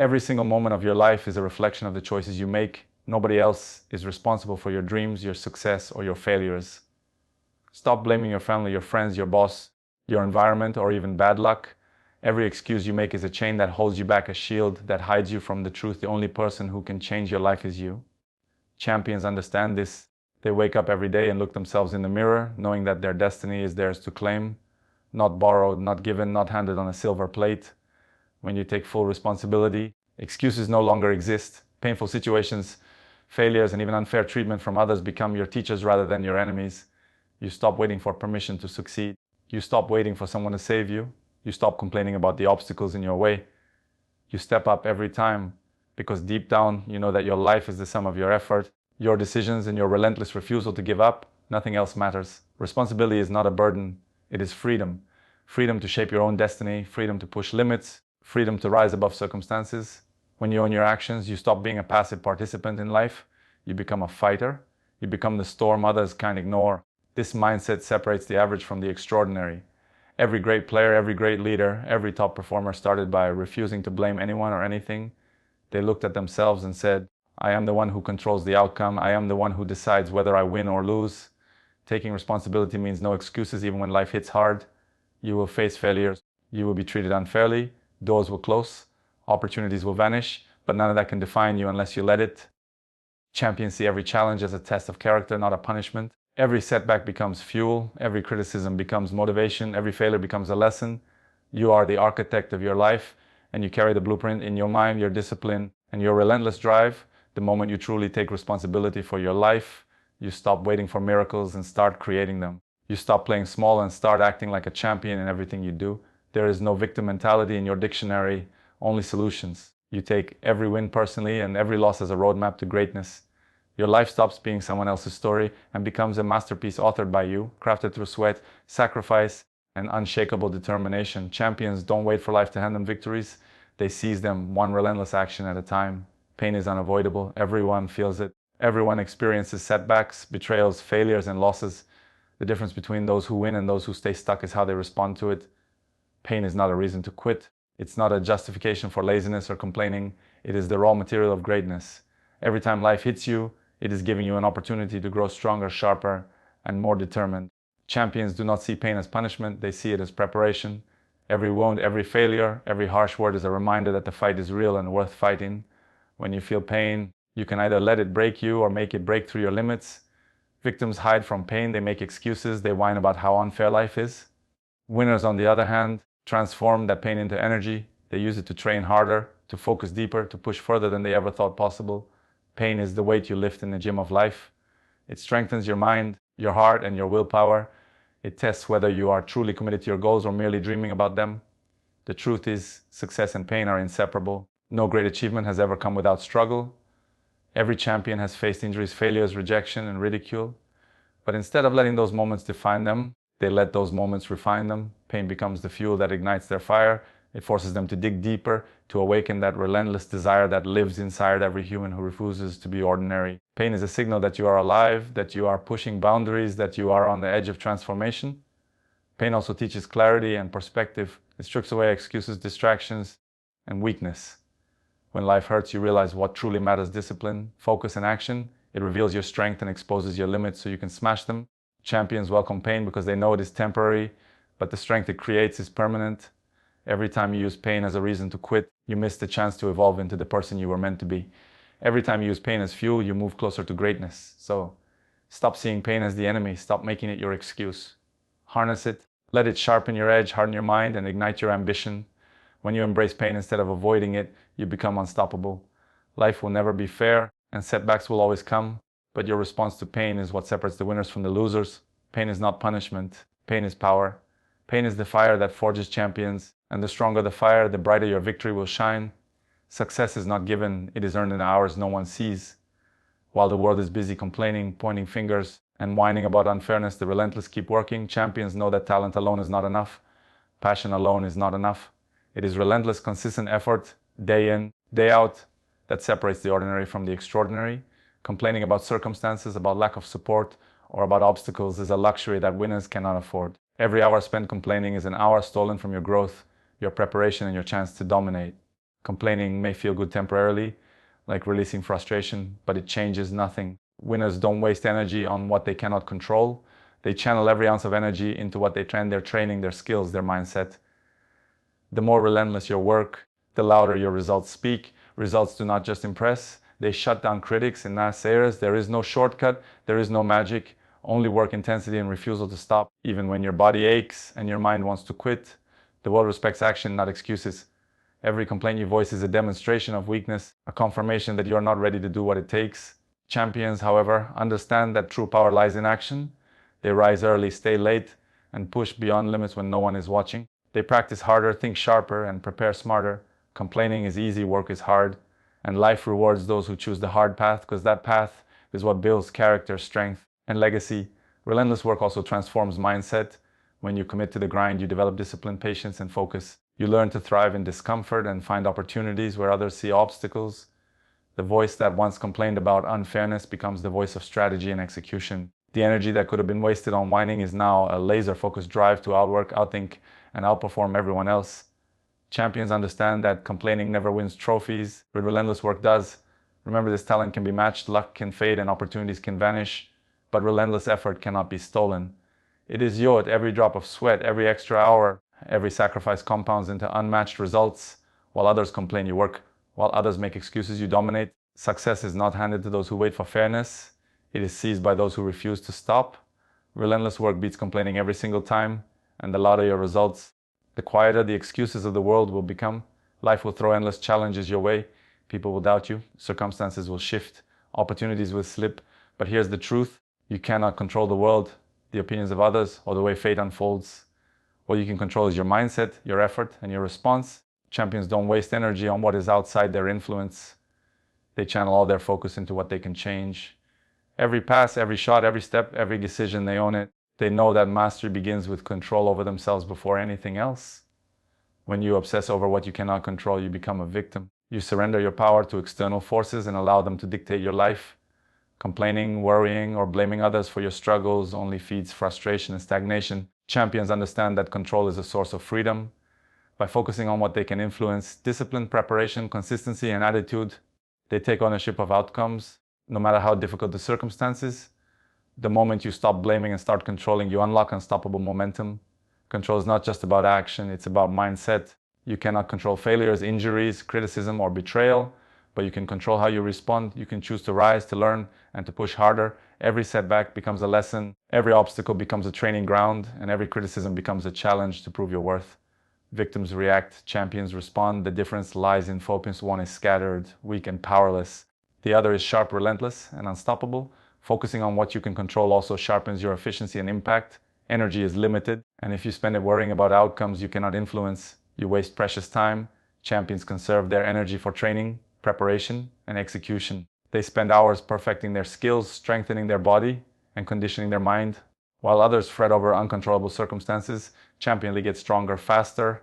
Every single moment of your life is a reflection of the choices you make. Nobody else is responsible for your dreams, your success, or your failures. Stop blaming your family, your friends, your boss, your environment, or even bad luck. Every excuse you make is a chain that holds you back, a shield that hides you from the truth. The only person who can change your life is you. Champions understand this. They wake up every day and look themselves in the mirror, knowing that their destiny is theirs to claim, not borrowed, not given, not handed on a silver plate. When you take full responsibility, excuses no longer exist. Painful situations, failures, and even unfair treatment from others become your teachers rather than your enemies. You stop waiting for permission to succeed. You stop waiting for someone to save you. You stop complaining about the obstacles in your way. You step up every time because deep down you know that your life is the sum of your effort, your decisions, and your relentless refusal to give up. Nothing else matters. Responsibility is not a burden. It is freedom. Freedom to shape your own destiny, freedom to push limits, freedom to rise above circumstances. When you own your actions, you stop being a passive participant in life. You become a fighter. You become the storm others can't ignore. This mindset separates the average from the extraordinary. Every great player, every great leader, every top performer started by refusing to blame anyone or anything. They looked at themselves and said, I am the one who controls the outcome. I am the one who decides whether I win or lose. Taking responsibility means no excuses even when life hits hard. You will face failures. You will be treated unfairly. Doors will close. Opportunities will vanish. But none of that can define you unless you let it. Champions see every challenge as a test of character, not a punishment. Every setback becomes fuel. Every criticism becomes motivation. Every failure becomes a lesson. You are the architect of your life, and you carry the blueprint in your mind, your discipline, and your relentless drive. The moment you truly take responsibility for your life, you stop waiting for miracles and start creating them. You stop playing small and start acting like a champion in everything you do. There is no victim mentality in your dictionary, only solutions. You take every win personally and every loss as a roadmap to greatness. Your life stops being someone else's story and becomes a masterpiece authored by you, crafted through sweat, sacrifice, and unshakable determination. Champions don't wait for life to hand them victories. They seize them one relentless action at a time. Pain is unavoidable. Everyone feels it. Everyone experiences setbacks, betrayals, failures, and losses. The difference between those who win and those who stay stuck is how they respond to it. Pain is not a reason to quit. It's not a justification for laziness or complaining. It is the raw material of greatness. Every time life hits you, it is giving you an opportunity to grow stronger, sharper, and more determined. Champions do not see pain as punishment. They see it as preparation. Every wound, every failure, every harsh word is a reminder that the fight is real and worth fighting. When you feel pain, you can either let it break you or make it break through your limits. Victims hide from pain. They make excuses. They whine about how unfair life is. Winners, on the other hand, transform that pain into energy. They use it to train harder, to focus deeper, to push further than they ever thought possible. Pain is the weight you lift in the gym of life. It strengthens your mind, your heart, and your willpower. It tests whether you are truly committed to your goals or merely dreaming about them. The truth is, success and pain are inseparable. No great achievement has ever come without struggle. Every champion has faced injuries, failures, rejection, and ridicule. But instead of letting those moments define them, they let those moments refine them. Pain becomes the fuel that ignites their fire. It forces them to dig deeper, to awaken that relentless desire that lives inside every human who refuses to be ordinary. Pain is a signal that you are alive, that you are pushing boundaries, that you are on the edge of transformation. Pain also teaches clarity and perspective. It strips away excuses, distractions, and weakness. When life hurts, you realize what truly matters: discipline, focus, and action. It reveals your strength and exposes your limits so you can smash them. Champions welcome pain because they know it is temporary, but the strength it creates is permanent. Every time you use pain as a reason to quit, you miss the chance to evolve into the person you were meant to be. Every time you use pain as fuel, you move closer to greatness. So stop seeing pain as the enemy. Stop making it your excuse. Harness it. Let it sharpen your edge, harden your mind, and ignite your ambition. When you embrace pain instead of avoiding it, you become unstoppable. Life will never be fair, and setbacks will always come. But your response to pain is what separates the winners from the losers. Pain is not punishment. Pain is power. Pain is the fire that forges champions. And the stronger the fire, the brighter your victory will shine. Success is not given. It is earned in hours no one sees. While the world is busy complaining, pointing fingers, and whining about unfairness, the relentless keep working. Champions know that talent alone is not enough. Passion alone is not enough. It is relentless, consistent effort, day in, day out, that separates the ordinary from the extraordinary. Complaining about circumstances, about lack of support, or about obstacles is a luxury that winners cannot afford. Every hour spent complaining is an hour stolen from your growth, your preparation, and your chance to dominate. Complaining may feel good temporarily, like releasing frustration, but it changes nothing. Winners don't waste energy on what they cannot control. They channel every ounce of energy into what they train, their training, their skills, their mindset. The more relentless your work, the louder your results speak. Results do not just impress, they shut down critics and naysayers. There is no shortcut, there is no magic, only work intensity and refusal to stop. Even when your body aches and your mind wants to quit, the world respects action, not excuses. Every complaint you voice is a demonstration of weakness, a confirmation that you're not ready to do what it takes. Champions, however, understand that true power lies in action. They rise early, stay late, and push beyond limits when no one is watching. They practice harder, think sharper, and prepare smarter. Complaining is easy, work is hard, and life rewards those who choose the hard path, because that path is what builds character, strength, and legacy. Relentless work also transforms mindset. When you commit to the grind, you develop discipline, patience, and focus. You learn to thrive in discomfort and find opportunities where others see obstacles. The voice that once complained about unfairness becomes the voice of strategy and execution. The energy that could have been wasted on whining is now a laser-focused drive to outwork, outthink, and outperform everyone else. Champions understand that complaining never wins trophies, but relentless work does. Remember, this talent can be matched, luck can fade, and opportunities can vanish, but relentless effort cannot be stolen. It is yours. Every drop of sweat, every extra hour, every sacrifice compounds into unmatched results. While others complain, you work. While others make excuses, you dominate. Success is not handed to those who wait for fairness. It is seized by those who refuse to stop. Relentless work beats complaining every single time, and the louder your results, the quieter the excuses of the world will become. Life will throw endless challenges your way. People will doubt you. Circumstances will shift. Opportunities will slip. But here's the truth. You cannot control the world, the opinions of others, or the way fate unfolds. What you can control is your mindset, your effort, and your response. Champions don't waste energy on what is outside their influence. They channel all their focus into what they can change. Every pass, every shot, every step, every decision, they own it. They know that mastery begins with control over themselves before anything else. When you obsess over what you cannot control, you become a victim. You surrender your power to external forces and allow them to dictate your life. Complaining, worrying, or blaming others for your struggles only feeds frustration and stagnation. Champions understand that control is a source of freedom. By focusing on what they can influence, discipline, preparation, consistency, and attitude, they take ownership of outcomes, no matter how difficult the circumstances. The moment you stop blaming and start controlling, you unlock unstoppable momentum. Control is not just about action, it's about mindset. You cannot control failures, injuries, criticism, or betrayal, but you can control how you respond. You can choose to rise, to learn, and to push harder. Every setback becomes a lesson, every obstacle becomes a training ground, and every criticism becomes a challenge to prove your worth. Victims react, champions respond. The difference lies in focus. One is scattered, weak, and powerless. The other is sharp, relentless, and unstoppable. Focusing on what you can control also sharpens your efficiency and impact. Energy is limited, and if you spend it worrying about outcomes you cannot influence, you waste precious time. Champions conserve their energy for training, preparation, and execution. They spend hours perfecting their skills, strengthening their body, and conditioning their mind. While others fret over uncontrollable circumstances, champions get stronger, faster,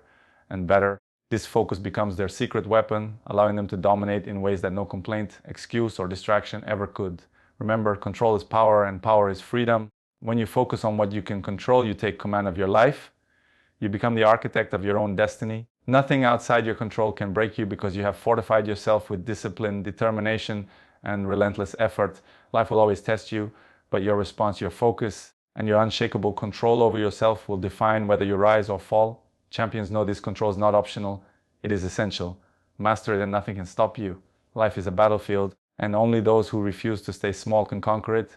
and better. This focus becomes their secret weapon, allowing them to dominate in ways that no complaint, excuse, or distraction ever could. Remember, control is power, and power is freedom. When you focus on what you can control, you take command of your life. You become the architect of your own destiny. Nothing outside your control can break you because you have fortified yourself with discipline, determination, and relentless effort. Life will always test you, but your response, your focus, and your unshakable control over yourself will define whether you rise or fall. Champions know this control is not optional, it is essential. Master it and nothing can stop you. Life is a battlefield, and only those who refuse to stay small can conquer it.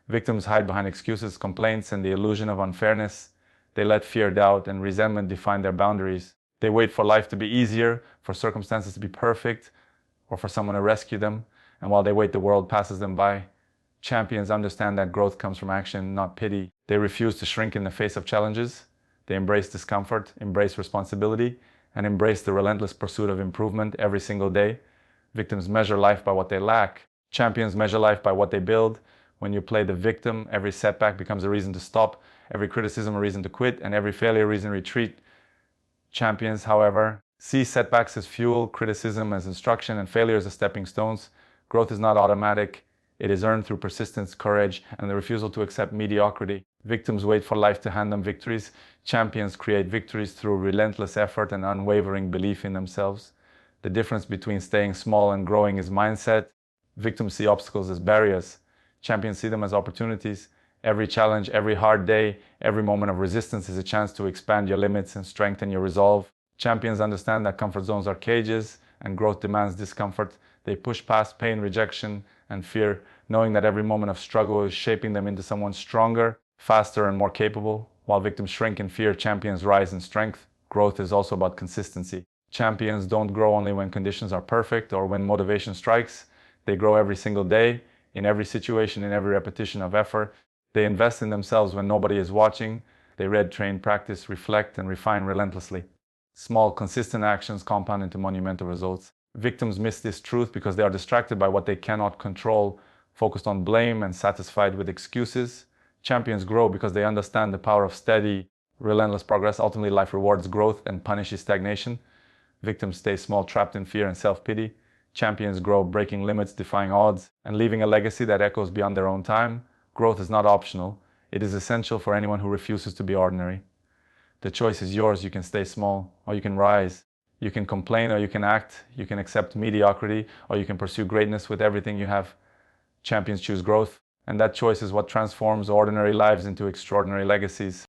Victims hide behind excuses, complaints, and the illusion of unfairness. They let fear, doubt, and resentment define their boundaries. They wait for life to be easier, for circumstances to be perfect, or for someone to rescue them. And while they wait, the world passes them by. Champions understand that growth comes from action, not pity. They refuse to shrink in the face of challenges. They embrace discomfort, embrace responsibility, and embrace the relentless pursuit of improvement every single day. Victims measure life by what they lack. Champions measure life by what they build. When you play the victim, every setback becomes a reason to stop, every criticism a reason to quit, and every failure a reason to retreat. Champions, however, see setbacks as fuel, criticism as instruction, and failures as stepping stones. Growth is not automatic. It is earned through persistence, courage, and the refusal to accept mediocrity. Victims wait for life to hand them victories. Champions create victories through relentless effort and unwavering belief in themselves. The difference between staying small and growing is mindset. Victims see obstacles as barriers. Champions see them as opportunities. Every challenge, every hard day, every moment of resistance is a chance to expand your limits and strengthen your resolve. Champions understand that comfort zones are cages and growth demands discomfort. They push past pain, rejection, and fear, knowing that every moment of struggle is shaping them into someone stronger, faster, and more capable. While victims shrink in fear, champions rise in strength. Growth is also about consistency. Champions don't grow only when conditions are perfect or when motivation strikes. They grow every single day, in every situation, in every repetition of effort. They invest in themselves when nobody is watching. They read, train, practice, reflect, and refine relentlessly. Small, consistent actions compound into monumental results. Victims miss this truth because they are distracted by what they cannot control, focused on blame and satisfied with excuses. Champions grow because they understand the power of steady, relentless progress. Ultimately, life rewards growth and punishes stagnation. Victims stay small, trapped in fear and self-pity. Champions grow, breaking limits, defying odds, and leaving a legacy that echoes beyond their own time. Growth is not optional. It is essential for anyone who refuses to be ordinary. The choice is yours. You can stay small, or you can rise. You can complain, or you can act. You can accept mediocrity, or you can pursue greatness with everything you have. Champions choose growth, and that choice is what transforms ordinary lives into extraordinary legacies.